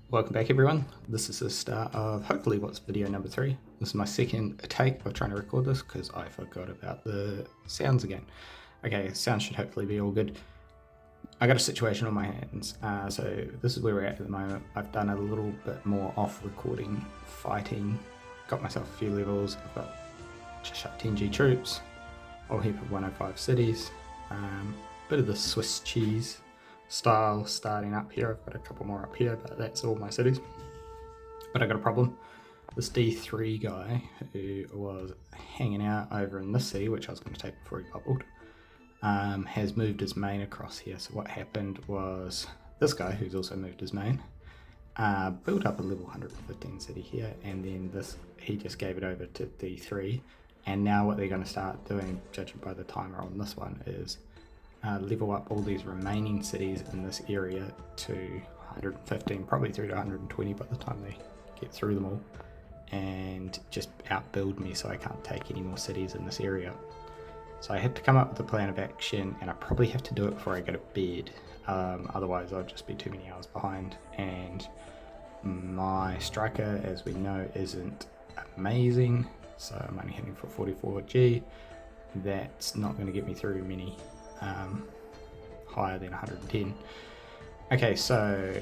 Welcome back everyone. This is the start of hopefully what's video number 3. This is my second take of trying to record this because I forgot about the sounds again. Okay, sound should hopefully be all good. I got a situation on my hands, so this is where we're at the moment. I've done a little bit more off recording fighting, got myself a few levels. I've got just shut 10G troops, whole heap of 105 cities, bit of the Swiss cheese style starting up here. I've got a couple more up here, but that's all my cities. But I got a problem. This D3 guy who was hanging out over in this city, which I was going to take before he bubbled, has moved his main across here. So what happened was this guy, who's also moved his main, built up a level 115 city here, and then he just gave it over to D3. And now what they're going to start doing, judging by the timer on this one, is level up all these remaining cities in this area to 115, probably through to 120 by the time they get through them all, and just outbuild me so I can't take any more cities in this area. So I had to come up with a plan of action, and I probably have to do it before I go to bed, otherwise I'll just be too many hours behind, and my striker, as we know, isn't amazing, so I'm only hitting for 44G. That's not going to get me through many higher than 110. Okay, so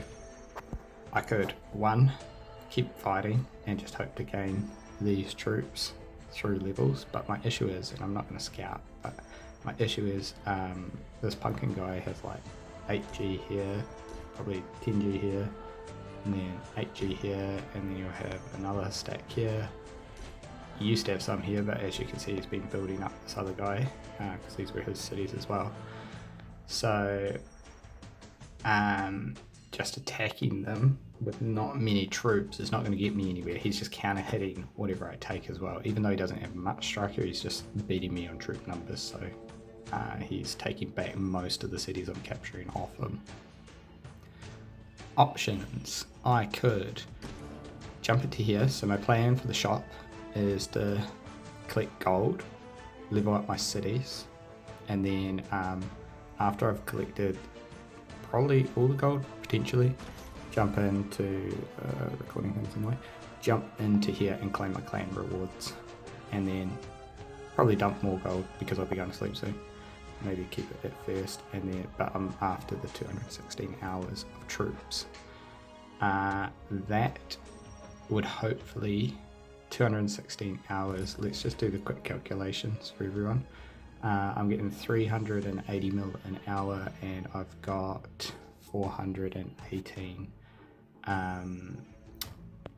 I could, one, keep fighting and just hope to gain these troops through levels, but my issue is, and I'm not going to scout, but my issue is this pumpkin guy has like 8G here, probably 10G here, and then 8G here, and then you'll have another stack here. He used to have some here, but as you can see, he's been building up this other guy because these were his cities as well. So just attacking them with not many troops is not going to get me anywhere. He's just counter hitting whatever I take as well. Even though he doesn't have much striker, he's just beating me on troop numbers. So he's taking back most of the cities I'm capturing off him. Options. I could jump into here. So my plan for the shop is to collect gold, level up my cities, and then after I've collected probably all the gold, potentially, jump into recording things anyway, jump into here and claim my clan rewards, and then probably dump more gold because I'll be going to sleep soon. Maybe keep it at first, and then but I'm after the 216 hours of troops. That would hopefully 216 hours. Let's just do the quick calculations for everyone. I'm getting 380 mil an hour, and I've got 418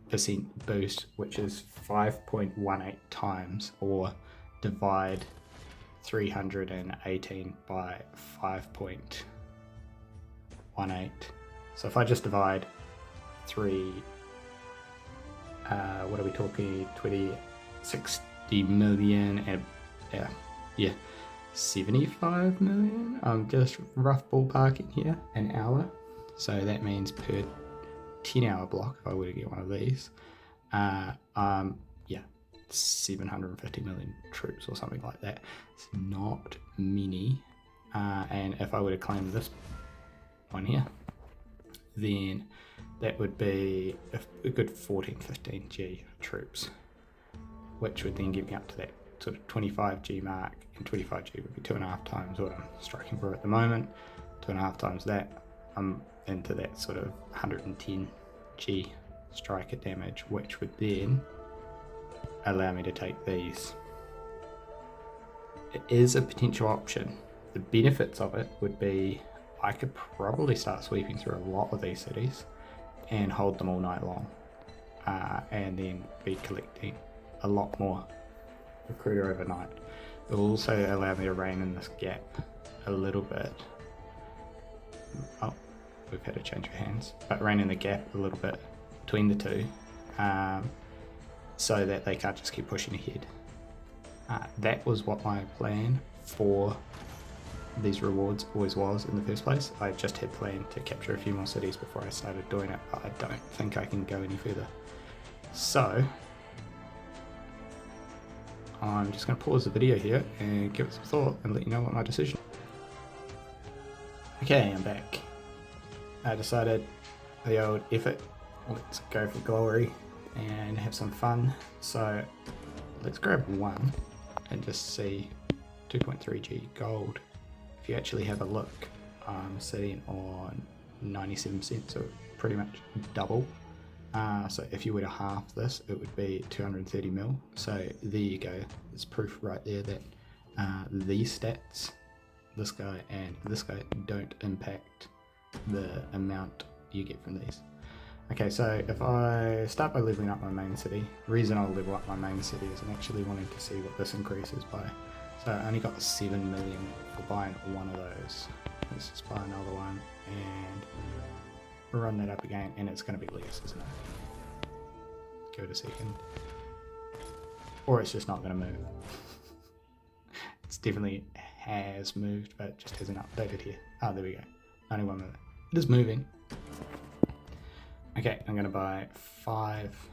percent boost, which is 5.18 times, or divide 318 by 5.18. So if I just divide 3, what are we talking, 60 million, and yeah, 75 million. I'm just rough ballparking here, an hour. So that means per 10-hour block, if I were to get one of these, yeah, 750 million troops or something like that. It's not many. And if I were to claim this one here, then that would be a good 14-15 G troops, which would then get me up to that sort of 25G mark, and 25G would be 2.5 times what I'm striking for at the moment. 2.5 times that, I'm into that sort of 110G striker damage, which would then allow me to take these. It is a potential option. The benefits of it would be I could probably start sweeping through a lot of these cities and hold them all night long, and then be collecting a lot more recruiter overnight. It will also allow me to rein in this gap a little bit. Oh, we've had a change of hands, but rein in the gap a little bit between the two, so that they can't just keep pushing ahead. That was what my plan for these rewards always was in the first place. I just had planned to capture a few more cities before I started doing it, but I don't think I can go any further. So I'm just going to pause the video here and give it some thought and let you know what my decision. Okay, I'm back. I decided the old effort let's go for glory and have some fun. So let's grab one and just see 2.3G gold. If you actually have a look, I'm sitting on 97%, so pretty much double. So if you were to half this, it would be 230 mil. So there you go. It's proof right there that these stats, this guy and this guy, don't impact the amount you get from these. Okay, so if I start by leveling up my main city, the reason I'll level up my main city is I'm actually wanting to see what this increases by. So I only got 7 million for buying one of those. Let's just buy another one and run that up again, and it's going to be less, isn't it? Give it a second. Or it's just not going to move. It's definitely has moved, but it just hasn't updated here. Oh, there we go. 91 million. It is moving. Okay, I'm going to buy 5.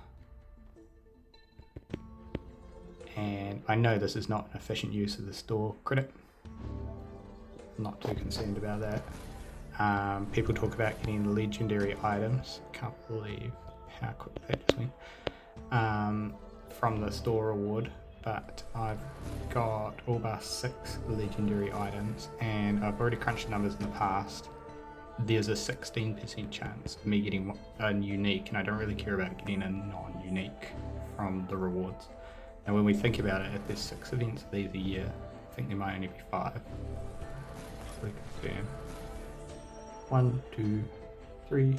And I know this is not an efficient use of the store credit. I'm not too concerned about that. People talk about getting legendary items. Can't believe how quick that just went. From the store reward, but I've got all but 6 legendary items, and I've already crunched the numbers in the past. There's a 16% chance of me getting a unique, and I don't really care about getting a non-unique from the rewards. And when we think about it, if there's 6 events of these a year, I think there might only be 5. Let's confirm. 1, 2, 3,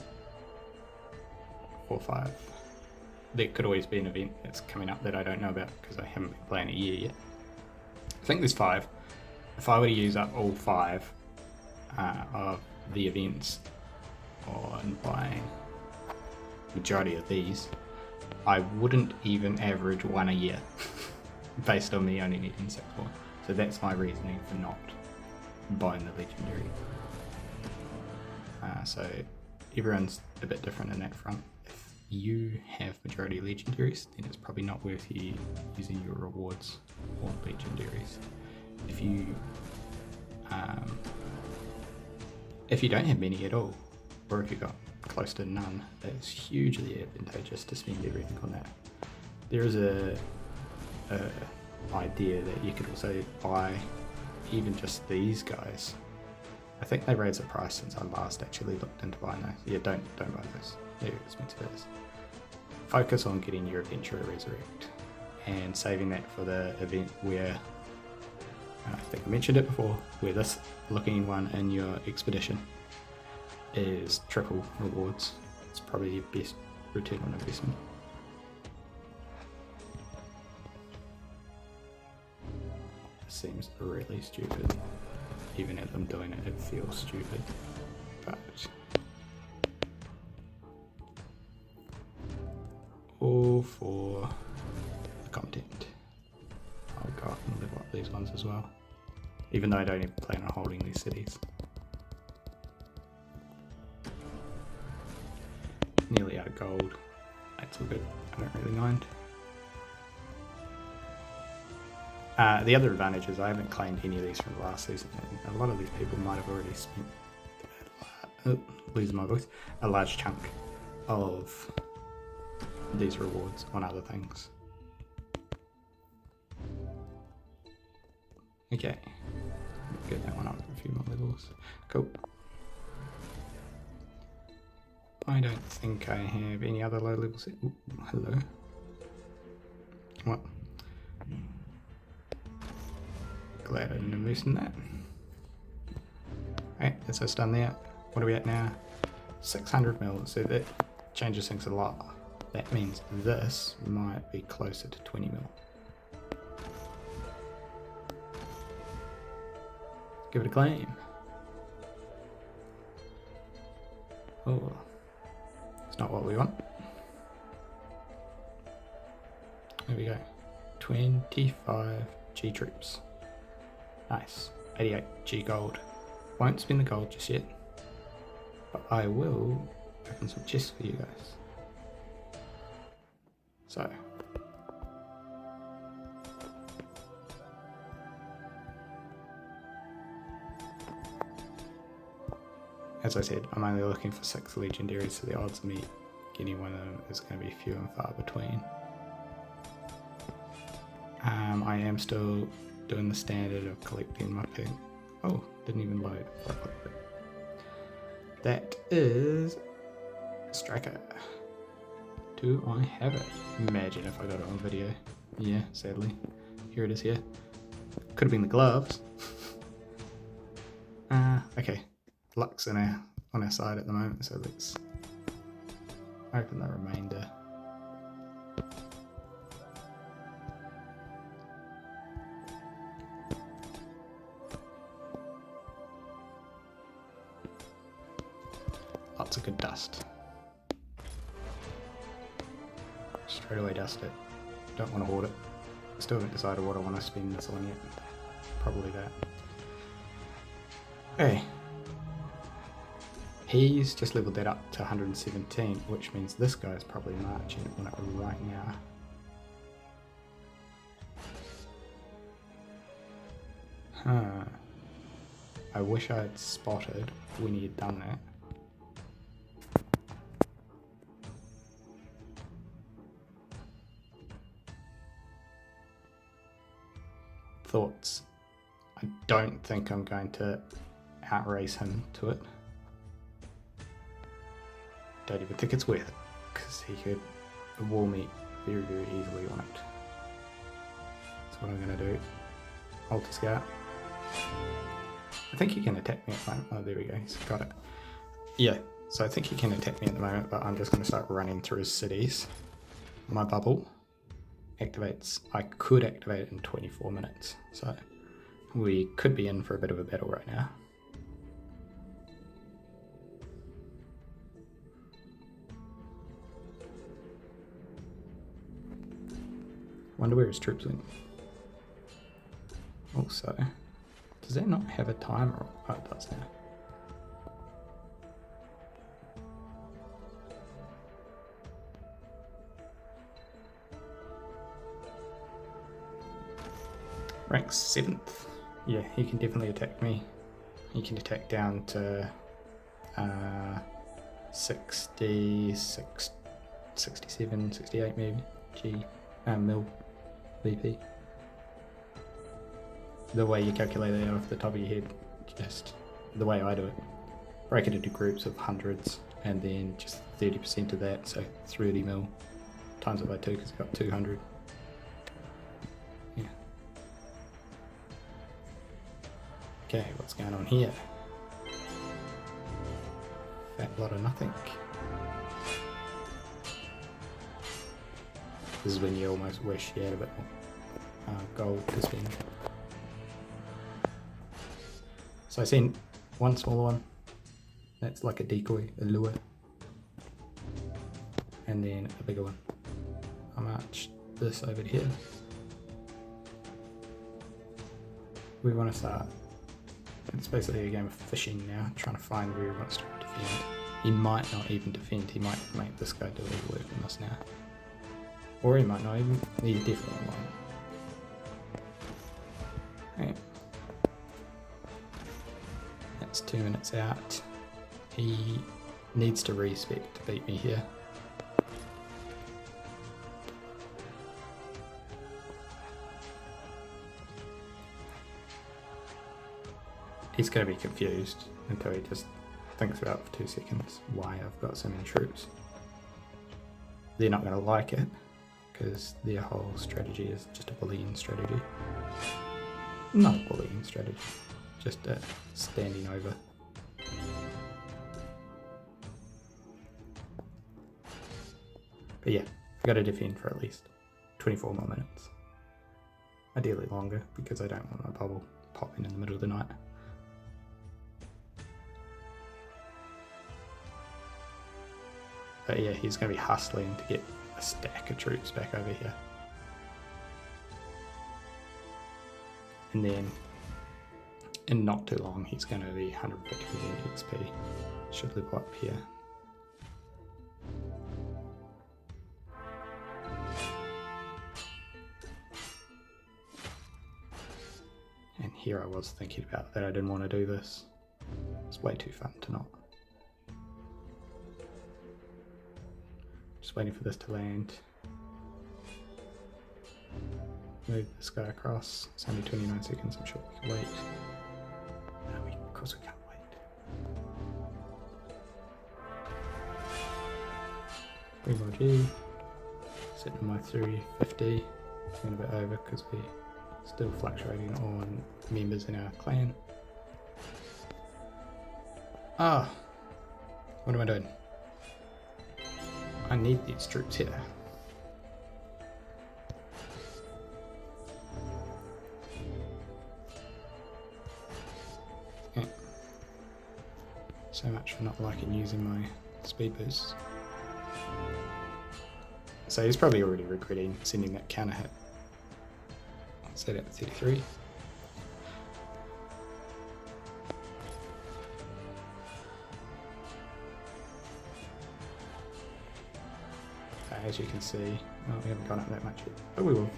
4, 5. There could always be an event that's coming up that I don't know about because I haven't been playing a year yet. I think there's 5. If I were to use up all 5 of the events on buying majority of these, I wouldn't even average 1 a year based on me only needing 6 more. So that's my reasoning for not buying the legendary. So everyone's a bit different in that front. If you have majority legendaries, then it's probably not worth you using your rewards on legendaries. If you don't have many at all, or if you've got close to none, it's hugely advantageous to spend everything on that. There is a idea that you could also buy even just these guys. I think they raised the price since I last actually looked into buying those. Yeah, don't buy those. They're expensive as. Focus on getting your Adventurer Resurrect and saving that for the event where, I think I mentioned it before, where this looking one in your expedition is triple rewards. It's probably your best return on investment. It seems really stupid. Even as I'm doing it, it feels stupid. But all for the content. I'll go up and level up these ones as well. Even though I don't even plan on holding these cities. Nearly out of gold. That's all good. I don't really mind. The other advantage is I haven't claimed any of these from the last season, and a lot of these people might have already spent, losing my voice, a large chunk of these rewards on other things. Okay, get that one up a few more levels. Cool. I don't think I have any other low levels. Ooh, hello. What? Glad I didn't immerse in that. Okay, that's us done there. What are we at now? 600 mil, so that changes things a lot. That means this might be closer to 20 mil. Give it a claim. Oh, it's not what we want. There we go. 25 G troops. Nice. 88 G gold. Won't spend the gold just yet, but I will open some chests for you guys. So, as I said, I'm only looking for 6 legendaries, so the odds of me getting one of them is going to be few and far between. I am still doing the standard of collecting my ping. Oh, didn't even load before I clicked it. That is Striker. Do I have it? Imagine if I got it on video. Yeah, sadly. Here it is here. Could have been the gloves. Okay. Luck's on our side at the moment, so let's open the remainder. Lots of good dust. Straight away dust it. Don't want to hoard it. Still haven't decided what I want to spend this on yet. Probably that. Okay. He's just leveled that up to 117, which means this guy's probably marching on it right now. Huh. I wish I had spotted when he had done that. Thoughts. I don't think I'm going to outrace him to it. Don't even think it's worth it, because he could wall me very, very easily on it. That's what I'm going to do. Alter Scout. I think he can attack me at the moment. Oh, there we go. He's got it. Yeah, so I think he can attack me at the moment, but I'm just going to start running through his cities. My bubble activates. I could activate it in 24 minutes, so we could be in for a bit of a battle right now. Wonder where his troops went. Also, does that not have a timer? Oh, it does now. Rank 7th. Yeah, he can definitely attack me. He can attack down to 66, 67, 68 maybe. Mil VP. The way you calculate that off the top of your head, just the way I do it. Break it into groups of hundreds and then just 30% of that, so 30 mil. Times it by 2 because it's got 200. Yeah. Okay, what's going on here? Fat lot of nothing. This is when you almost wish you had a bit more gold to spend. So I sent one smaller one. That's like a decoy, a lure. And then a bigger one. I marched this over here. We want to start. It's basically a game of fishing now, trying to find where he wants to defend. He might not even defend, he might make this guy do all the work in this now. Or he might not even, he definitely won't. Right. That's 2 minutes out. He needs to respec to beat me here. He's going to be confused until he just thinks about it for 2 seconds why I've got so many troops. They're not going to like it because their whole strategy is just a bullying strategy. Not a bullying strategy, just a standing over. But yeah, I've got to defend for at least 24 more minutes. Ideally longer because I don't want my bubble popping in the middle of the night. But yeah, he's going to be hustling to get a stack of troops back over here. And then, in not too long, he's going to be 150% XP. Should live up here. And here I was thinking about that I didn't want to do this. It's way too fun to not. Just waiting for this to land. Move this guy across. It's only 29 seconds, I'm sure we can wait. No, of course we can't wait. Three more G. Sitting on my 350. Going a bit over because we're still fluctuating on members in our clan. Ah! What am I doing? I need these troops here. Yeah. So much for not liking using my speed boosts. So he's probably already regretting sending that counter hit. Set at 33. As you can see, well, we haven't gone up that much yet, but we will.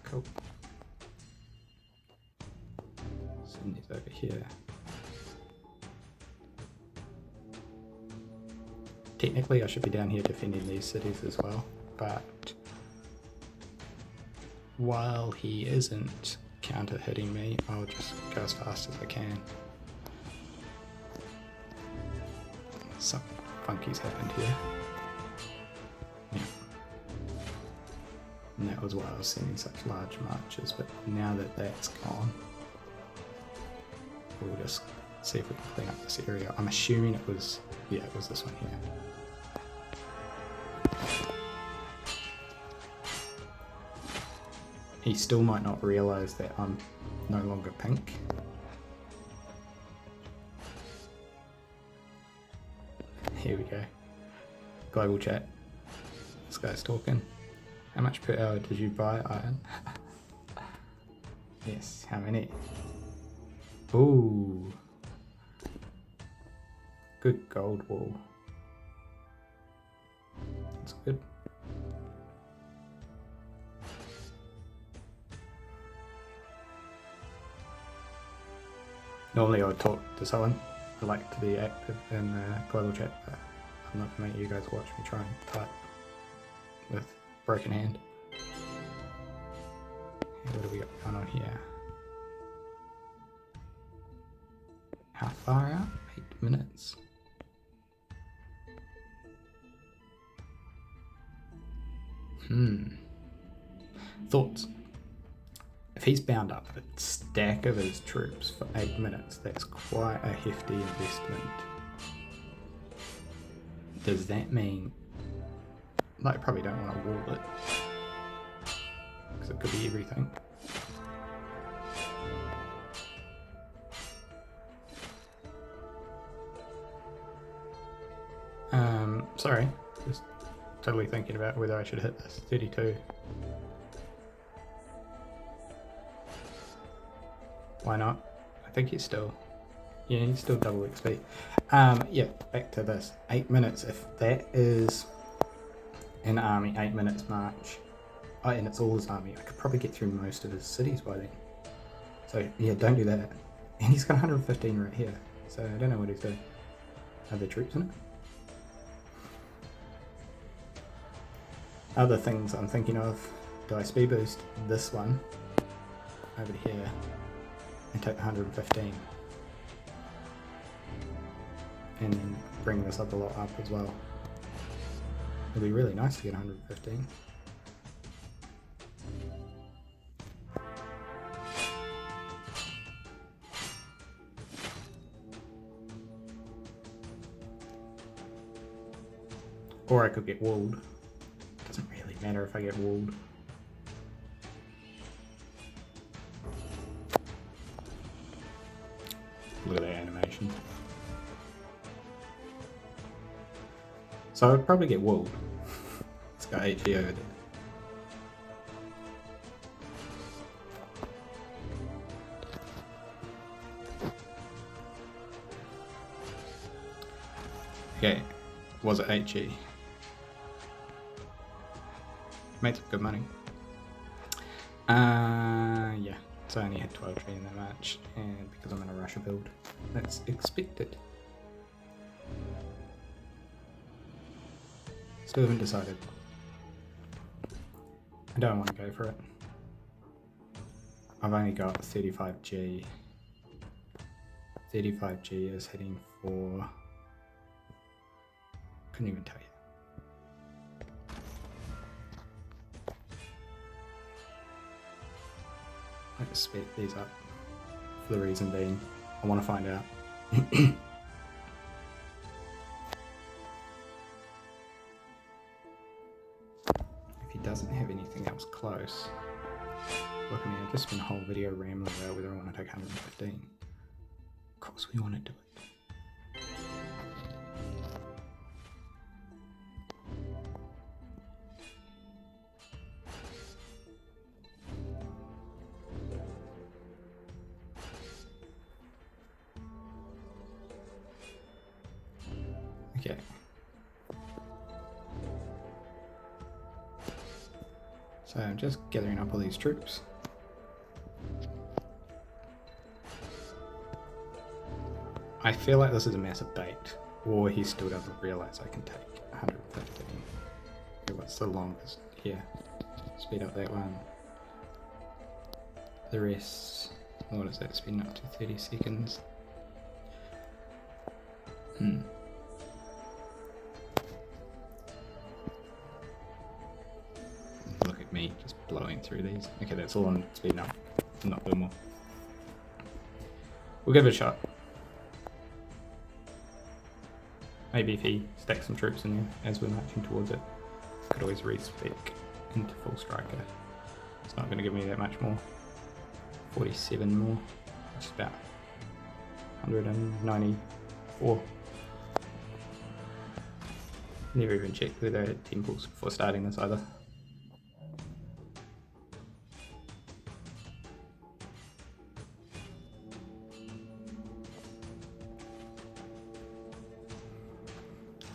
Cool. Send these over here. Technically I should be down here defending these cities as well, but while he isn't counter hitting me, I'll just go as fast as I can. Some funky's happened here. Yeah. And that was why I was sending such large marches, but now that that's gone, we'll just see if we can clean up this area. I'm assuming it was, yeah, it was this one here. He still might not realise that I'm no longer pink. Here we go. Global chat. This guy's talking. How much per hour did you buy iron? Yes, how many? Ooh. Good gold wall. That's good. Normally I would talk to someone. I like to be active in the global chat, but I'm not going to make you guys watch me try and type with broken hand. What do we got going on here? How far out? 8 minutes. Thoughts? If he's bound up a stack of his troops for 8 minutes, that's quite a hefty investment. Does that mean, like, I probably don't want to wall it, because it could be everything. Sorry, just totally thinking about whether I should hit this. 32. Why not? I think he's still, yeah, he's still double XP. Yeah, back to this. 8 minutes, if that is an army, 8 minutes march, and it's all his army, I could probably get through most of his cities by then. So yeah, don't do that. And he's got 115 right here, so I don't know what he's doing. Are there troops in it? Other things I'm thinking of, do I speed boost this one over to here and take 115 and then bring this up a lot up as well? It'd be really nice to get 115. Or I could get walled. Doesn't really matter if I get walled. Look at that animation. So I would probably get walled. It's got HE over there. Okay, was it HE? Made some good money. Yeah, so I only had 12 tree in the match, and because I'm in a Russia build, that's expected. Still haven't decided. I don't want to go for it. I've only got 35G. 35G is heading for... couldn't even tell you. Let's speed these up. For the reason being, I want to find out. If he doesn't have anything else close. Look at me, I've just spent a whole video rambling about whether I want to take 115. Of course we want to do it. Okay. So I'm just gathering up all these troops. I feel like this is a massive bait, or he still doesn't realize I can take 115. Okay, what's the longest? Here. Speed up that one. The rest, what is that? Speeding up to 30 seconds. Look at me just blowing through these. Okay, that's all I'm speeding up. I'm not doing more. We'll give it a shot. Maybe if he stacks some troops in there as we're marching towards it, could always respec into full striker. It's not going to give me that much more. 47 more, which is about 194. Never even checked whether I had temples before starting this either.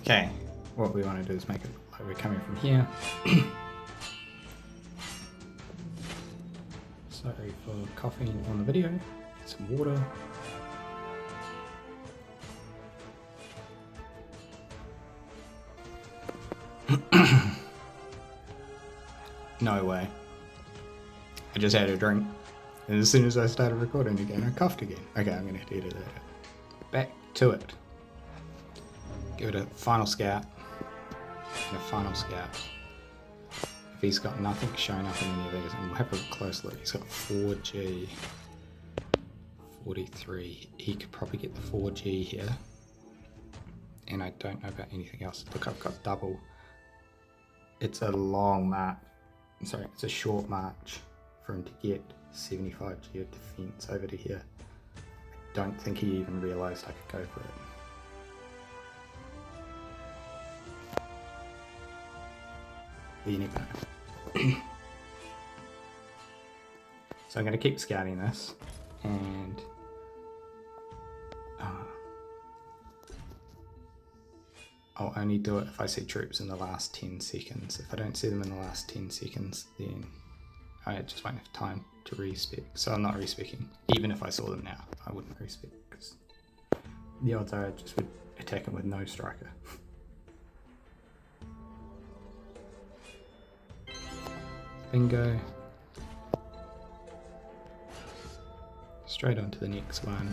Okay, what we want to do is make it look like we're coming from here. Sorry for coughing on the video. Get some water. No way. I just had a drink, and as soon as I started recording again, I coughed again. Okay, I'm gonna have to edit that out. Back to it. Give it a final scout. And a final scout. If he's got nothing showing up in any of these, and we'll have a close look. He's got 4G. 43. He could probably get the 4G here. And I don't know about anything else. Look, I've got double. It's a long march. I'm sorry, it's a short march for him to get 75G of defense over to here. I don't think he even realized I could go for it. But you never know. So I'm going to keep scouting this, and I'll only do it if I see troops in the last 10 seconds. If I don't see them in the last 10 seconds, then I just won't have time to respec. So I'm not respecing. Even if I saw them now, I wouldn't respec, because the odds are I just would attack them with no striker. Bingo. Straight on to the next one.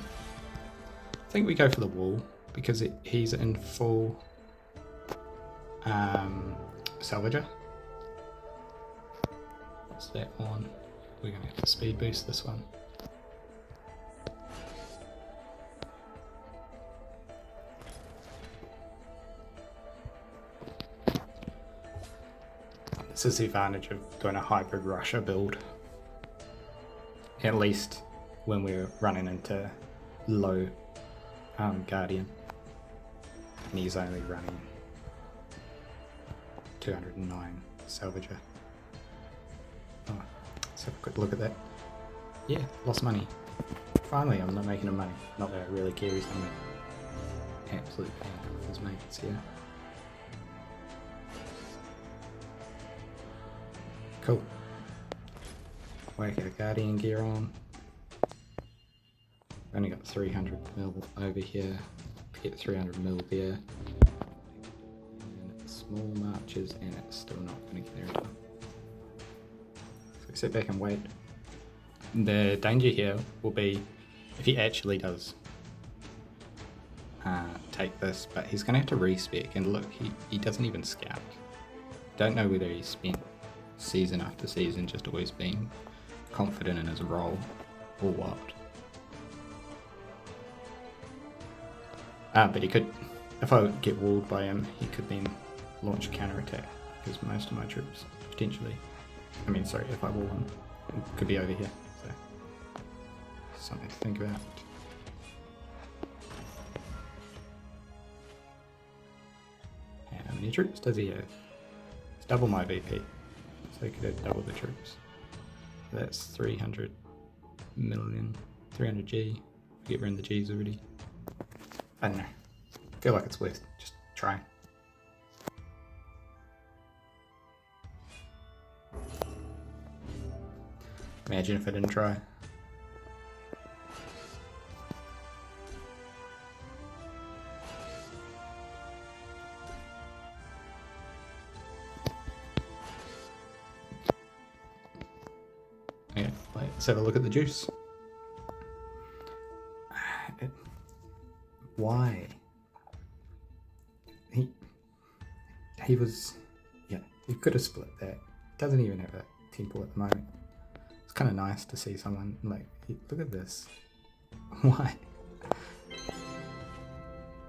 I think we go for the wall because he's in full salvager. What's that on? We're going to have to speed boost this one. This is the advantage of doing a hybrid Russia build. At least when we're running into low Guardian. And he's only running 209 Salvager. Oh, let's have a quick look at that. Yeah, lost money. Finally, I'm not making him money. Not that I really care, he's going to make absolute pain with his mates here. Cool. Whack our Guardian gear on. Only got 300 mil over here. get 300 mil there. And small marches, and it's still not going to get there in time. So we sit back and wait. The danger here will be if he actually does take this, but he's going to have to respec, and look, he doesn't even scout. Don't know whether he spent season after season just always being confident in his role or what. But he could, if I get walled by him, he could then launch a counter-attack, because most of my troops potentially, if I wall him, it could be over here, so something to think about. How many troops does he have? It's double my VP, so he could have double the troops. That's 300 million, 300 G. Forget we're in the G's already. I don't know. I feel like it's worth just trying. Imagine if I didn't try. Okay, let's have a look at the juice. Why? He was, he could have split that. Doesn't even have a temple at the moment. It's kind of nice to see someone like, look at this. Why?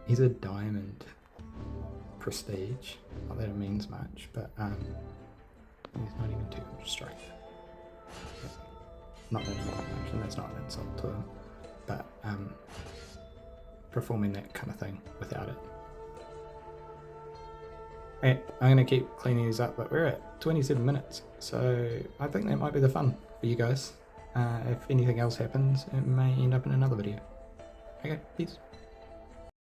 He's a diamond prestige. Not that it means much, but he's not even 200 strike. Not that it means much, and that's not an insult to him. But performing that kind of thing without it. Right, I'm going to keep cleaning these up, but we're at 27 minutes, so I think that might be the fun for you guys. If anything else happens, it may end up in another video. Okay, peace.